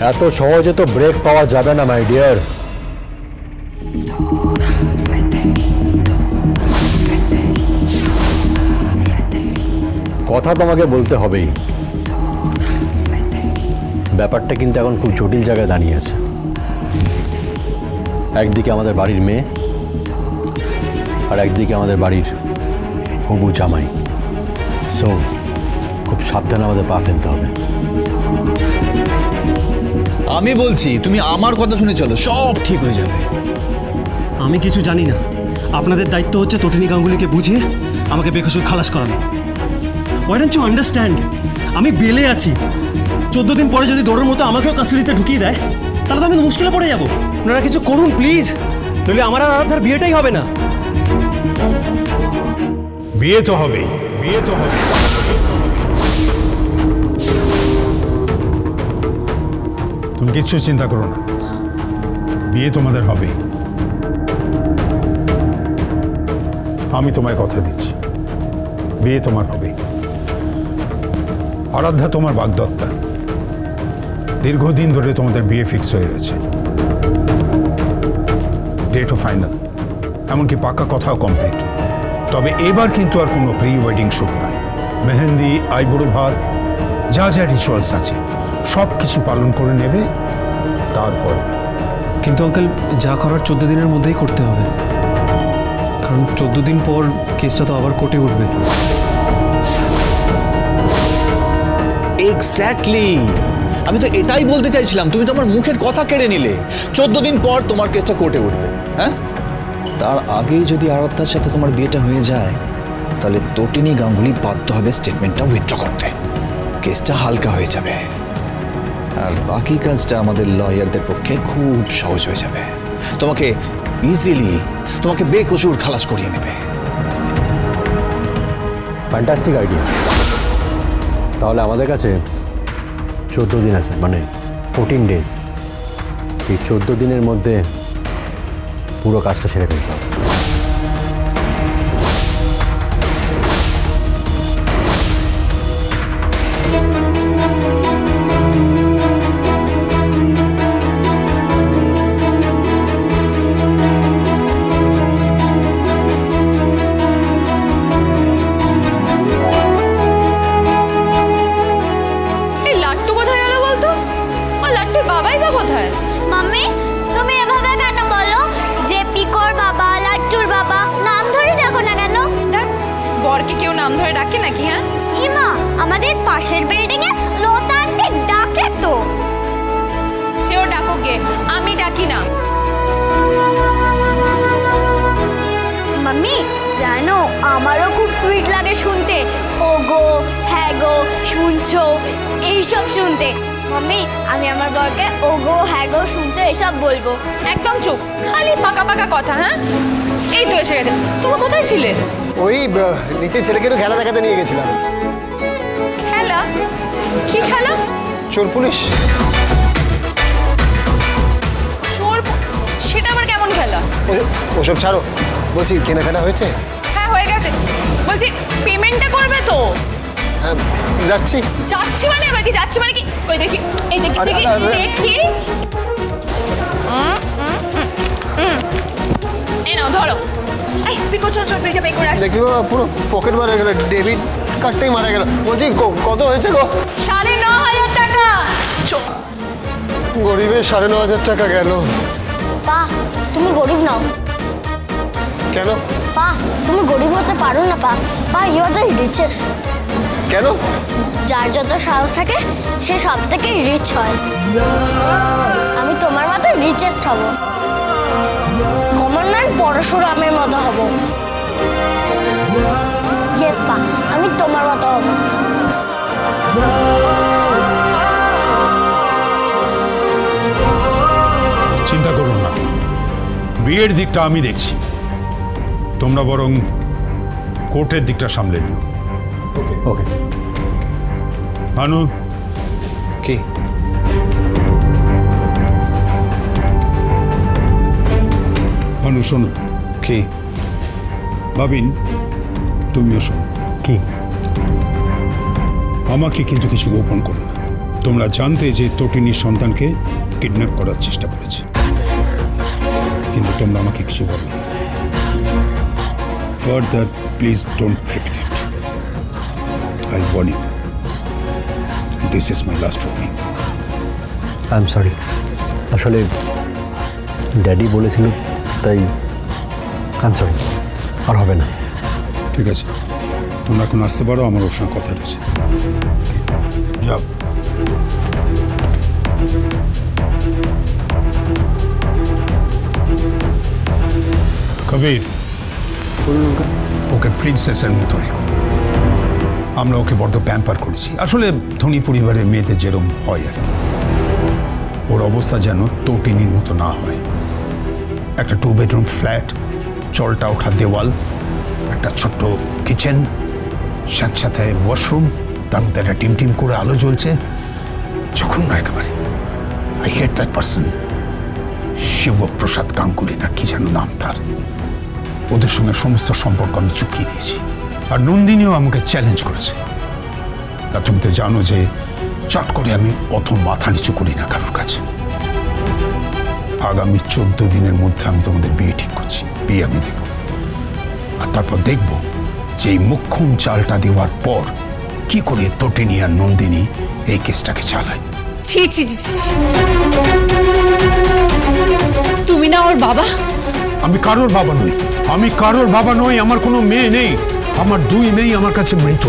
এত সহজে তো ব্রেক পাওয়া যাবে না মাই ডিয়ার। কথা তোমাকে বলতে হবেই, ব্যাপারটা কিন্তু এখন খুব জটিল জায়গায় দাঁড়িয়ে আছে। একদিকে আমাদের বাড়ির মেয়ে আর একদিকে আমাদের বাড়ির হবু জামাই। সো খুব সাবধানে আমাদের পা ফেলতে হবে। আমি বলছি তুমি আমার কথা শুনে চলো, সব ঠিক হয়ে যাবে। আমি কিছু জানি না, আপনাদের দায়িত্ব হচ্ছে তটিনী গাঙ্গুলিকে বুঝিয়ে আমাকে বেকসুর খালাস করানো। Why don't you understand? আমি বেলে আছি, 14 দিন পরে যদি দৌড়ের মতো আমাকেও কাস্টাডিতে ঢুকিয়ে দেয় তাহলে তো আমি তো মুশকিলে পড়ে যাবো। আপনারা কিছু করুন প্লিজ, নইলে আমার আর আরাধ্যার বিয়েটাই হবে না। বিয়ে তো হবে, বিয়ে তো হবে। তুমি কিচ্ছু চিন্তা করো না, বিয়ে তোমাদের হবে। আমি তোমায় কথা দিচ্ছি, বিয়ে তোমার হবে। আরাধ্যা তোমার বাগদত্তা, দীর্ঘদিন ধরে তোমাদের বিয়ে ফিক্স হয়ে গেছে, ডেটও ফাইনাল, এমনকি পাকা কথাও কমপ্লিট। তবে এবার কিন্তু আর কোনো প্রি ওয়েডিং শুট নয়। মেহেন্দি, আইবুড়ো ভাত, যা যা রিচুয়ালস আছে সব কিছু পালন করে নেবে তারপর। কিন্তু আঙ্কেল, যা করার 14 দিনের মধ্যেই করতে হবে, কারণ 14 দিন পর কেসটা তো আবার কোর্টে উঠবে। এক্স্যাক্টলি, আমি তো এটাই বলতে চাইছিলাম, তুমি তো আমার মুখের কথা কেড়ে নিলে। 14 দিন পর তোমার কেসটা কোর্টে উঠবে। হ্যাঁ, তার আগেই যদি আরাধ্যার সাথে তোমার বিয়েটা হয়ে যায় তাহলে তটিনী গাঙ্গুলি বাধ্য হবে স্টেটমেন্টটা উইথড্র করতে, কেসটা হালকা হয়ে যাবে, আর বাকি কাজটা আমাদের লয়ারদের পক্ষে খুব সহজ হয়ে যাবে। তোমাকে ইজিলি তোমাকে বেকসুর খালাস করিয়ে নেবে। Fantastic idea. তাহলে আমাদের কাছে 14 দিন আছে, মানে 14 ডেজ। এই 14 দিনের মধ্যে পুরো কাজটা সেরে ফেলতে হবে। কেউ নাম ধরে ডাকে নাকি? হ্যাঁ ইমা, আমাদের পাশের বিল্ডিং এ লতানকে ডাকে তো। সেও ডাকুক গে, আমি ডাকি না। মাম্মি জানো, আমারও খুব সুইট লাগে শুনতে, ও গো, হ্যাঁ গো, শুনছো, এইসব শুনতে। মাম্মি, আমি আমার বরকে ও গো, হ্যাঁ গো, শুনছো এসব বলবো। একদম চুপ, খালি পাকা পাকা কথা। হ্যাঁ, এই তো এসে গেছে। তোমরা কোথায় ছিলে? ওই নিচে ছেলেকে একটু খেলা দেখাতে নিয়ে গেছিলাম। খেলা? কি খেলা? চোর পুলিশ। চোর? সেটা আবার কেমন খেলা? ওসব ছাড়ো, বলছি কেনাকাটা হয়েছে? হ্যাঁ হয়ে গেছে। বলছি পেমেন্টটা করবে তো? হ্যাঁ যাচ্ছি। যাচ্ছি মানে এবার কি যাচ্ছি মানে কি? ওই দেখি, এই দেখি দেখি দেখি। এই নাও ধরো। এই পিকো চল চল পেয়ে যাবে করে আসি। দেখি বাবা, পুরো পকেট মারা গেল, ডেবিট কার্ডটাই মারা গেল। বলছি কত হয়েছে গো? 9,500 টাকা। গরিবের 9,500 টাকা গেল। পা, তুমি গরিব নাও। কেন? পা, তুমি গরিব হতে পারো না। পা পা, ইউ আর দ্য রিচেস্ট। কেন? যার যত সাহস থাকে সে সব থেকে রিচ হয়। আমি তোমার মতো রিচেস্ট হব, কমন ম্যান পরশুরামের মতো হব। ইয়েস পা, আমি তোমার মতো হব। চিন্তা করুন না, বিয়ের দিকটা আমি দেখছি, তোমরা বরং কোর্টের দিকটা সামলে নিও। ওকে। ভানু, কি? ভানু শোনো। কি? ভাবিন, তুমিও শোনো। কি? আমাকে কিন্তু কিছু গোপন করো না। তোমরা জানতে যে তটিনীর সন্তানকে কিডন্যাপ করার চেষ্টা করেছে, কিন্তু তোমরা আমাকে কিছু বলো। Further please don't repeat it. I warn you. This is my last warning. I am sorry, আসলে ড্যাডি বলেছিল তাই। আই এম সরি, আর হবে না। ঠিক আছে, তোমরা এখন আসতে পারো, আমার ওর সঙ্গে কথা রয়েছে। যাও। কবির, ওকে প্রিন্সেসের মতো রেখো। আমরা ওকে বড্ড প্যাম্পার করেছি, আসলে ধনী পরিবারের মেয়েদের যেরকম হয় আর কি। ওর অবস্থা যেন তটিনীর মতো না হয়। একটা 2 বেডরুম ফ্ল্যাট, চলটা ওঠা দেওয়াল, একটা ছোট্ট কিচেন, সাথে ওয়াশরুম, তার মধ্যে একটা টিম টিম করে আলো জ্বলছে। যখন না একেবারে I hate that person, Shivprasad Ganguly না কি যেন নাম তার। ওদের সঙ্গে সমস্ত সম্পর্ক আমি চুকিয়ে দিয়েছি। আর নন্দিনীও আমাকে চ্যালেঞ্জ করেছে। তা তুমি তো জানো যে চট করে আমি অত মাথা নিচু করি না কারোর কাছে। আগামী 14 দিনের মধ্যে আমি তোমাদের বিয়ে ঠিক করছি, বিয়ে আমি দেব। আর তারপর দেখব যে এই মোক্ষম চালটা দেওয়ার পর কি করে তটিনী আর নন্দিনী এই কেসটাকে চালায়। ছি ছি ছি ছি, তুমি না ওর বাবা? আমি কারোর বাবা নই, আমি কারোর বাবা নই। আমার কোনো মেয়ে নেই, আমার 2 মেয়ে আমার কাছে মৃত।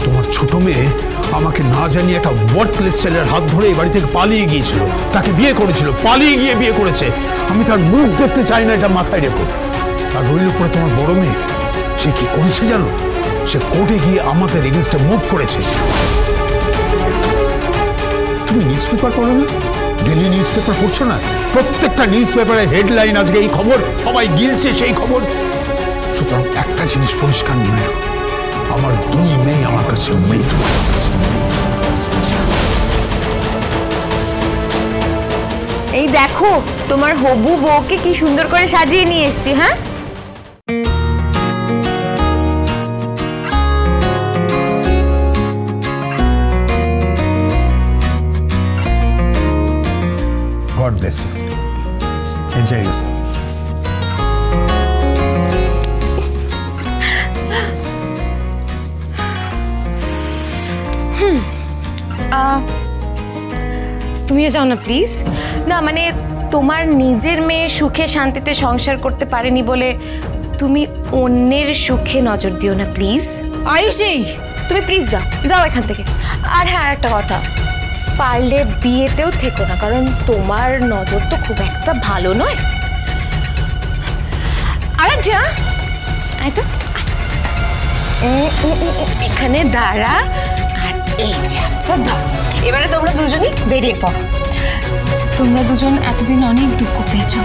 তোমার ছোট মেয়ে আমাকে না জানিয়ে একটা ওয়ার্থলেস ছেলের হাত ধরে এই বাড়ি থেকে পালিয়ে গিয়েছিল, তাকে বিয়ে করেছিল, পালিয়ে গিয়ে বিয়ে করেছে। আমি তার মুখ দেখতে চাই না, এটা মাথায় রেখো। আর রইল পরে তোমার বড় মেয়ে, সে কি করেছে জানো? সে কোর্টে গিয়ে আমাদের এগেইনস্টে মুভ করেছে। তুমি নিউজ পেপার পড়ো না? ডেলি নিউজ পেপার পড়ছো না? প্রত্যেকটা নিউজ পেপারের হেডলাইন আজকে এই খবর, সবাই গিলছে সেই খবর। সুতরাং একটা জিনিস পরিষ্কার মনে রাখো, আমার 2 মেয়ে আমার কাছে মৃত। এই দেখো তোমার হবু বউকে কি সুন্দর করে সাজিয়ে নিয়ে এসেছি। হ্যাঁ, God bless you. Enjoy yourself. তুমিও যাও না প্লিজ। না মানে তোমার নিজের মেয়ে সুখে শান্তিতে সংসার করতে পারেনি বলে তুমি অন্যের সুখে নজর দিও না প্লিজ। আয়ুষী, তুমি প্লিজ যাও, যাও এখান থেকে। আর হ্যাঁ, আর একটা কথা, পারলে বিয়েতেও থেকো না, কারণ তোমার নজর তো খুব একটা ভালো নয়। আরে যা, আয় তো, এখানে দাঁড়া। আর এই যে একটা ধর। এবারে তোমরা দুজনই বেরিয়ে পড়ো। তোমরা দুজন এতদিন অনেক দুঃখ পেয়েছো,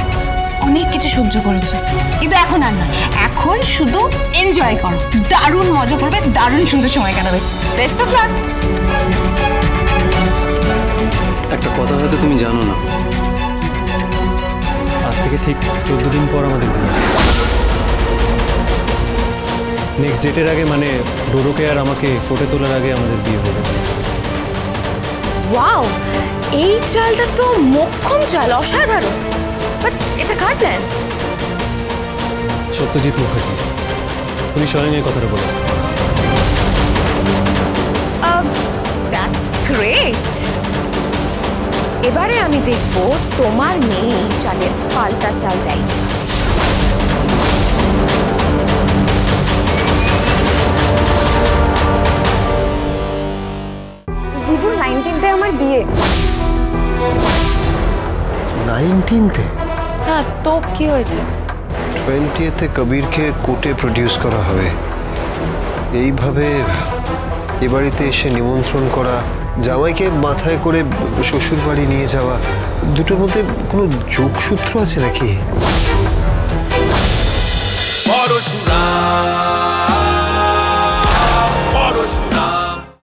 অনেক কিছু সহ্য করেছো, কিন্তু এখন আর না। এখন শুধু এনজয় করো, দারুণ মজা করবে, দারুণ সুন্দর সময় কাটাবে। Best of luck. একটা কথা হয়তো তুমি জানো না, আজ থেকে ঠিক 14 দিন পর আমাদের বিয়ে। নেক্সট ডেটের আগে, মানে ডোডোকে আর আমাকে কোর্টে তোলার আগে আমাদের বিয়ে হয়ে গেছে। ওয়াও, এই চালটা তো মোক্ষম চাল, অসাধারণ। বাট এটা কার প্ল্যান? সত্যজিৎ মুখার্জি, উনি স্বয়ং এই কথাটা বলেছেন। That's great. এবারে আমি দেখব তোমার মেয়ে এই চালের পাল্টা চাল দেয়। জিজু 19তে আমার বিয়ে। 19তে? হ্যাঁ, তো কি হয়েছে? 20তে কবিরকে কোর্টে প্রডিউস করা হবে। এইভাবে এ বাড়িতে এসে নিমন্ত্রণ করা, জামাইকে মাথায় করে শ্বশুর বাড়ি নিয়ে যাওয়া, দুটোর মধ্যে কোনো যোগসূত্র আছে নাকি?